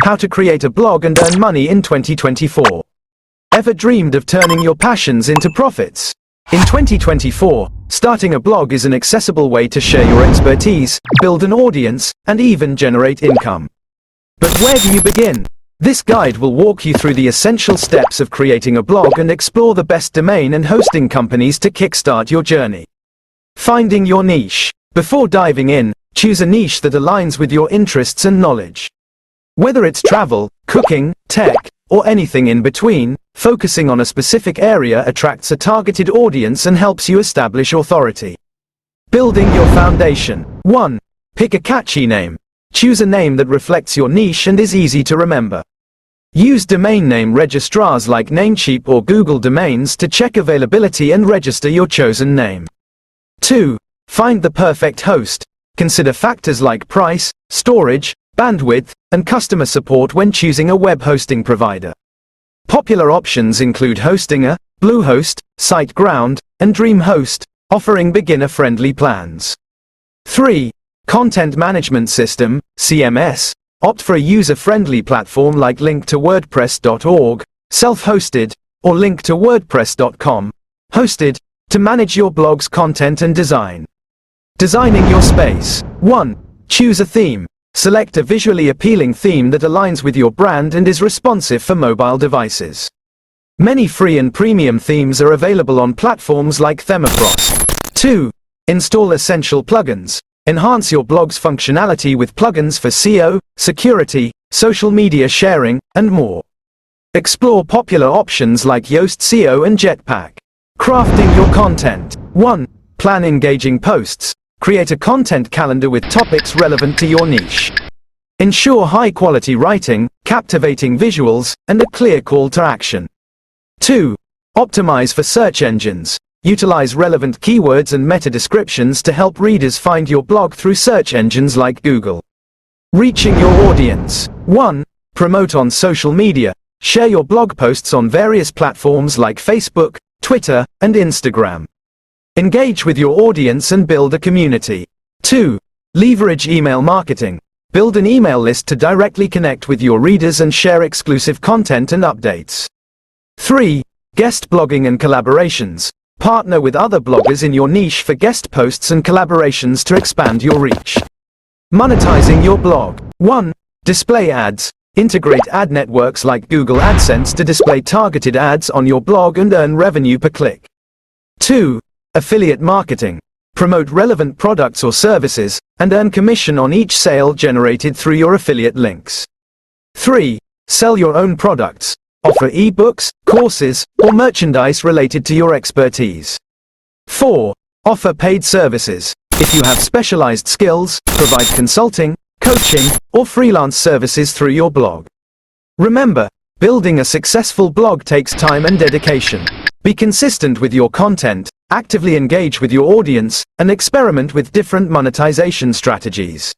How to create a blog and earn money in 2024. Ever dreamed of turning your passions into profits? In 2024, starting a blog is an accessible way to share your expertise, build an audience, and even generate income. But where do you begin? This guide will walk you through the essential steps of creating a blog and explore the best domain and hosting companies to kickstart your journey. Finding your niche. Before diving in, choose a niche that aligns with your interests and knowledge. Whether it's travel, cooking, tech, or anything in between, focusing on a specific area attracts a targeted audience and helps you establish authority. Building your foundation. 1. Pick a catchy name. Choose a name that reflects your niche and is easy to remember. Use domain name registrars like Namecheap or Google Domains to check availability and register your chosen name. 2. Find the perfect host. Consider factors like price, storage, bandwidth, and customer support when choosing a web hosting provider. Popular options include Hostinger, Bluehost, SiteGround, and DreamHost, offering beginner-friendly plans. 3. Content Management System, CMS. Opt for a user-friendly platform like link-to-wordpress.org, self-hosted, or link-to-wordpress.com, hosted, to manage your blog's content and design. Designing your space. 1. Choose a theme. Select a visually appealing theme that aligns with your brand and is responsive for mobile devices. Many free and premium themes are available on platforms like Themifrost. 2. Install essential plugins. Enhance your blog's functionality with plugins for SEO, security, social media sharing, and more. Explore popular options like Yoast SEO and Jetpack. Crafting your content. 1. Plan engaging posts. Create a content calendar with topics relevant to your niche. Ensure high-quality writing, captivating visuals, and a clear call to action. 2. Optimize for search engines. Utilize relevant keywords and meta descriptions to help readers find your blog through search engines like Google. Reaching your audience. 1. Promote on social media. Share your blog posts on various platforms like Facebook, Twitter, and Instagram. Engage with your audience and build a community. 2. Leverage email marketing. Build an email list to directly connect with your readers and share exclusive content and updates. 3. Guest blogging and collaborations. Partner with other bloggers in your niche for guest posts and collaborations to expand your reach. Monetizing your blog. 1. Display ads. Integrate ad networks like Google AdSense to display targeted ads on your blog and earn revenue per click. 2. Affiliate marketing. Promote relevant products or services, and earn commission on each sale generated through your affiliate links. 3. Sell your own products. Offer ebooks, courses, or merchandise related to your expertise. 4. Offer paid services. If you have specialized skills, provide consulting, coaching, or freelance services through your blog. Remember, building a successful blog takes time and dedication. Be consistent with your content, actively engage with your audience, and experiment with different monetization strategies.